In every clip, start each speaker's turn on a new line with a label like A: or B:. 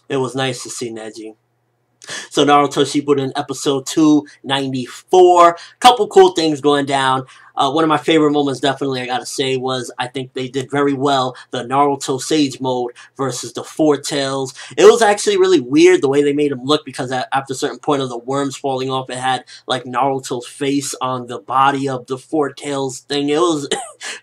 A: It was nice to see Neji. So Naruto Shippuden episode 294. Couple cool things going down. One of my favorite moments, definitely, I gotta say, was I think they did very well the Naruto Sage mode versus the Four Tails. It was actually really weird the way they made him look because after a certain point of the worms falling off, it had like Naruto's face on the body of the Four Tails thing. It was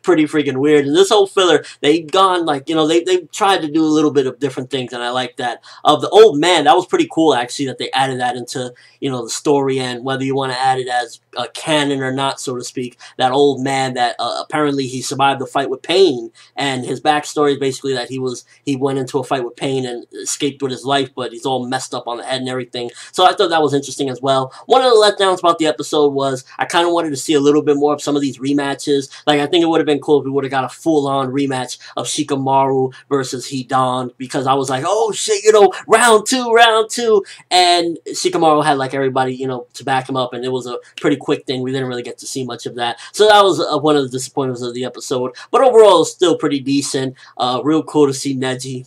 A: pretty freaking weird. And this whole filler, they've gone like, they tried to do a little bit of different things, and I like that. Of the old man, that was pretty cool actually that they added that into, the story, and whether you want to add it as a canon or not, so to speak, that old man that apparently he survived the fight with Pain, and his backstory is basically that he went into a fight with Pain and escaped with his life, but he's all messed up on the head and everything. So I thought that was interesting as well. One of the letdowns about the episode was I kind of wanted to see a little bit more of some of these rematches. Like, I think it would have been cool if we would have got a full-on rematch of Shikamaru versus Hidan, because I was like, oh shit, round two, and Shikamaru had like everybody, to back him up, and it was a pretty quick thing. We didn't really get to see much of that. So that was one of the disappointments of the episode. But overall, it was still pretty decent. Real cool to see Neji.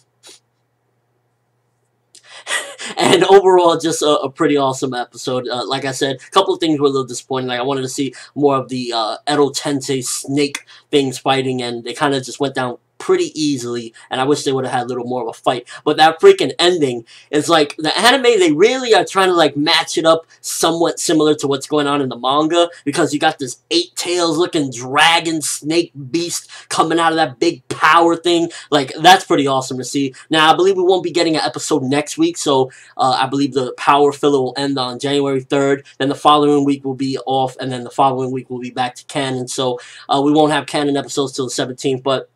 A: And overall, just a pretty awesome episode. Like I said, a couple of things were a little disappointing. Like, I wanted to see more of the Edo Tensei snake things fighting, and they kind of just went down pretty easily, and I wish they would have had a little more of a fight. But that freaking ending is like, the anime, they really are trying to like match it up somewhat similar to what's going on in the manga, because you got this 8 tails looking dragon snake beast coming out of that big power thing. Like, that's pretty awesome to see. Now, I believe we won't be getting an episode next week, so I believe the power filler will end on January 3rd, then the following week will be off, and then the following week we'll be back to canon, so we won't have canon episodes till the 17th, but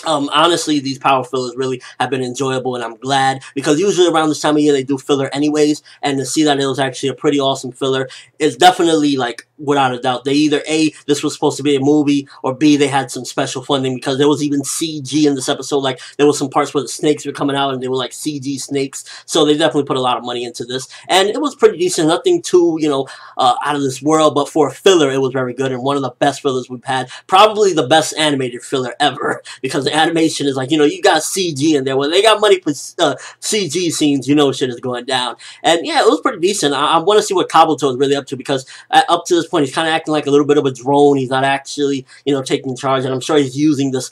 A: honestly, these power fillers really have been enjoyable, and I'm glad, because usually around this time of year they do filler anyways, and to see that it was actually a pretty awesome filler is definitely, like, without a doubt. They either A, this was supposed to be a movie, or B, they had some special funding, because there was even CG in this episode. Like, there was some parts where the snakes were coming out and they were like CG snakes, so they definitely put a lot of money into this, and it was pretty decent. Nothing too, out of this world, but for a filler, it was very good, and one of the best fillers we've had. Probably the best animated filler ever, because the animation is like, you got CG in there. When they got money for CG scenes, shit is going down. And yeah, it was pretty decent. I want to see what Kabuto is really up to, because up to this point, he's kind of acting like a little bit of a drone. He's not actually, taking charge, and I'm sure he's using this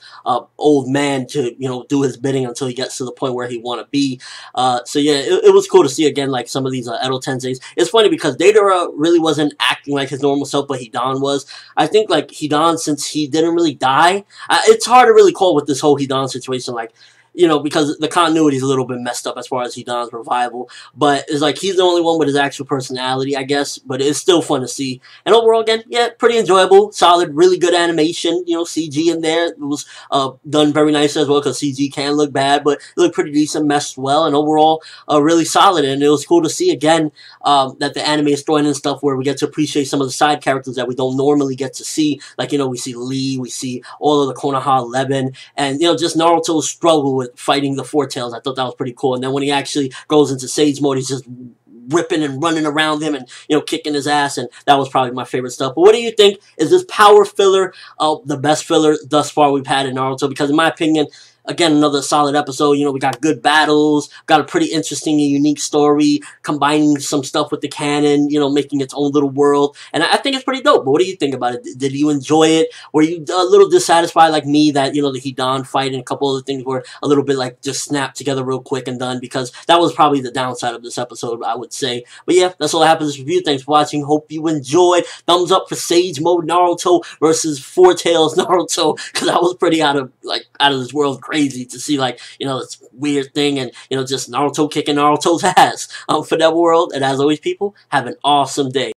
A: old man to, do his bidding until he gets to the point where he want to be. So yeah, it was cool to see again, like, some of these Edo Tenseis. It's funny because Deidara really wasn't acting like his normal self, but Hidan was. I think, like, Hidan, since he didn't really die, it's hard to really call with this whole Hidan situation, like, because the continuity is a little bit messed up as far as Hidan's revival, but it's like he's the only one with his actual personality, I guess, but it's still fun to see. And overall, again, yeah, pretty enjoyable, solid, really good animation, CG in there. It was done very nice as well, because CG can look bad, but it looked pretty decent, meshed well, and overall, really solid. And it was cool to see, again, that the anime is throwing in stuff where we get to appreciate some of the side characters that we don't normally get to see. Like, we see Lee, we see all of the Konoha 11, and, just Naruto's struggle with fighting the Four Tails. I thought that was pretty cool. And then when he actually goes into Sage mode, he's just ripping and running around him and, kicking his ass, and that was probably my favorite stuff. But what do you think? Is this power filler the best filler thus far we've had in Naruto? Because in my opinion, again, another solid episode. We got good battles, got a pretty interesting and unique story, combining some stuff with the canon, making its own little world. And I think it's pretty dope. But what do you think about it? Did you enjoy it? Were you a little dissatisfied like me that, the Hidan fight and a couple other things were a little bit like just snapped together real quick and done? Because that was probably the downside of this episode, I would say. But yeah, that's all I have for this review. Thanks for watching. Hope you enjoyed. Thumbs up for Sage Mode Naruto versus Four Tails Naruto, because that was pretty out of this world crazy to see, like, this weird thing, and, just Naruto kicking Naruto's ass. ForneverWorld, and as always, people, have an awesome day.